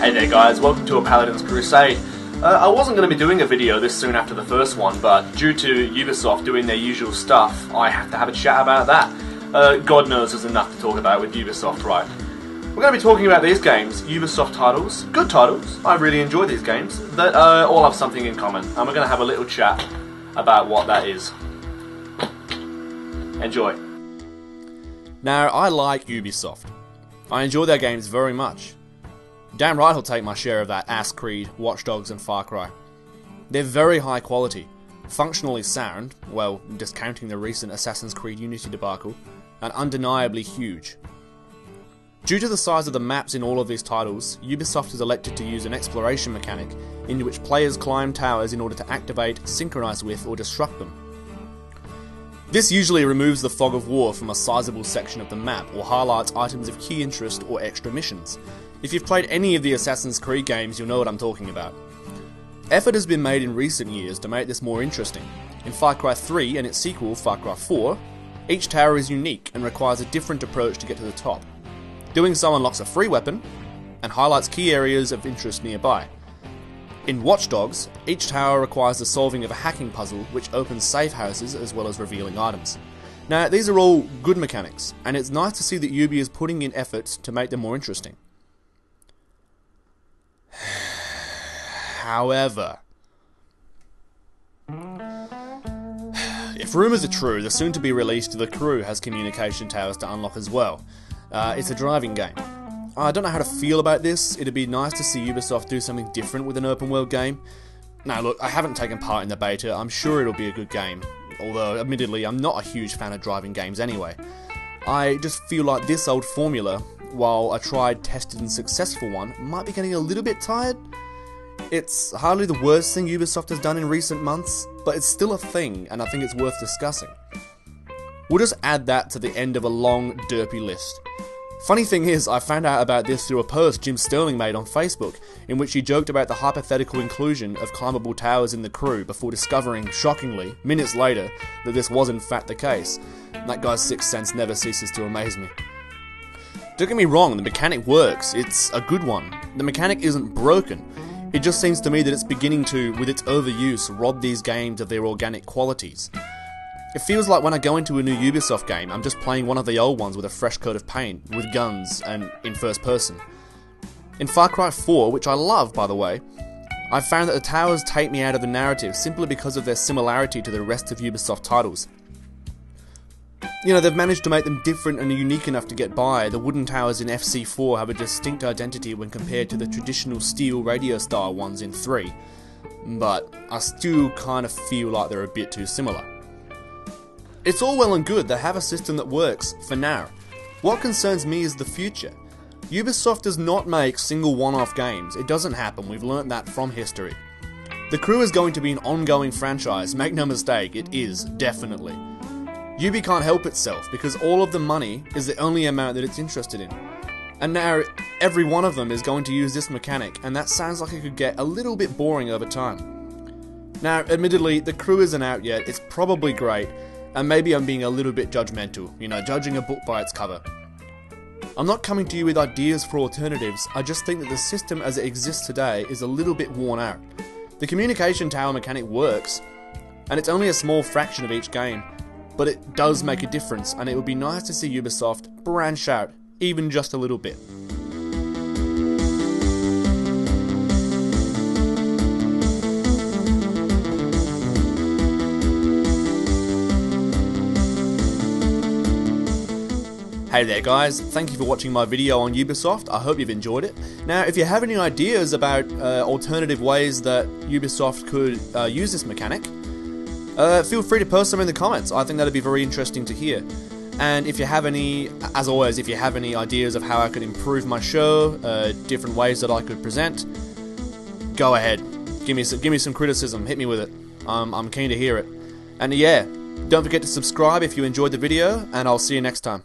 Hey there guys, welcome to a Paladin's Crusade. I wasn't going to be doing a video this soon after the first one, but due to Ubisoft doing their usual stuff, I have to have a chat about that. God knows there's enough to talk about with Ubisoft, right? We're going to be talking about these games, Ubisoft titles, good titles, I really enjoy these games, that all have something in common, and we're going to have a little chat about what that is. Enjoy. Now, I like Ubisoft. I enjoy their games very much. Damn right I'll take my share of that Ass Creed, Watch Dogs and Far Cry. They're very high quality, functionally sound, well, discounting the recent Assassin's Creed Unity debacle, and undeniably huge. Due to the size of the maps in all of these titles, Ubisoft has elected to use an exploration mechanic in which players climb towers in order to activate, synchronize with, or disrupt them. This usually removes the fog of war from a sizable section of the map or highlights items of key interest or extra missions. If you've played any of the Assassin's Creed games, you'll know what I'm talking about. Effort has been made in recent years to make this more interesting. In Far Cry 3 and its sequel, Far Cry 4, each tower is unique and requires a different approach to get to the top. Doing so unlocks a free weapon and highlights key areas of interest nearby. In Watch Dogs, each tower requires the solving of a hacking puzzle which opens safe houses as well as revealing items. Now, these are all good mechanics, and it's nice to see that Ubi is putting in efforts to make them more interesting. However, if rumours are true, the soon-to-be released The Crew has communication towers to unlock as well. It's a driving game. I don't know how to feel about this. It'd be nice to see Ubisoft do something different with an open-world game. Now look, I haven't taken part in the beta, I'm sure it'll be a good game. Although, admittedly, I'm not a huge fan of driving games anyway. I just feel like this old formula, while a tried, tested and successful one, might be getting a little bit tired. It's hardly the worst thing Ubisoft has done in recent months, but it's still a thing, and I think it's worth discussing. We'll just add that to the end of a long, derpy list. Funny thing is, I found out about this through a post Jim Sterling made on Facebook, in which he joked about the hypothetical inclusion of climbable towers in The Crew before discovering, shockingly, minutes later, that this was in fact the case. That guy's sixth sense never ceases to amaze me. Don't get me wrong, the mechanic works, it's a good one. The mechanic isn't broken. It just seems to me that it's beginning to, with its overuse, rob these games of their organic qualities. It feels like when I go into a new Ubisoft game, I'm just playing one of the old ones with a fresh coat of paint, with guns, and in first person. In Far Cry 4, which I love by the way, I found that the towers take me out of the narrative simply because of their similarity to the rest of Ubisoft titles. You know, they've managed to make them different and unique enough to get by. The wooden towers in FC4 have a distinct identity when compared to the traditional steel radio style ones in 3, but I still kind of feel like they're a bit too similar. It's all well and good, they have a system that works, for now. What concerns me is the future. Ubisoft does not make single one-off games, it doesn't happen, we've learnt that from history. The Crew is going to be an ongoing franchise, make no mistake, it is, definitely. Ubi can't help itself, because all of the money is the only amount that it's interested in. And now, every one of them is going to use this mechanic, and that sounds like it could get a little bit boring over time. Now, admittedly, The Crew isn't out yet, it's probably great, and maybe I'm being a little bit judgmental, you know, judging a book by its cover. I'm not coming to you with ideas for alternatives, I just think that the system as it exists today is a little bit worn out. The communication tower mechanic works, and it's only a small fraction of each game, but it does make a difference, and it would be nice to see Ubisoft branch out, even just a little bit. Hey there guys, thank you for watching my video on Ubisoft, I hope you've enjoyed it. Now if you have any ideas about alternative ways that Ubisoft could use this mechanic, feel free to post them in the comments, I think that'd be very interesting to hear. And if you have any, as always, if you have any ideas of how I could improve my show, different ways that I could present, go ahead, give me some criticism, hit me with it, I'm keen to hear it. And yeah, don't forget to subscribe if you enjoyed the video, and I'll see you next time.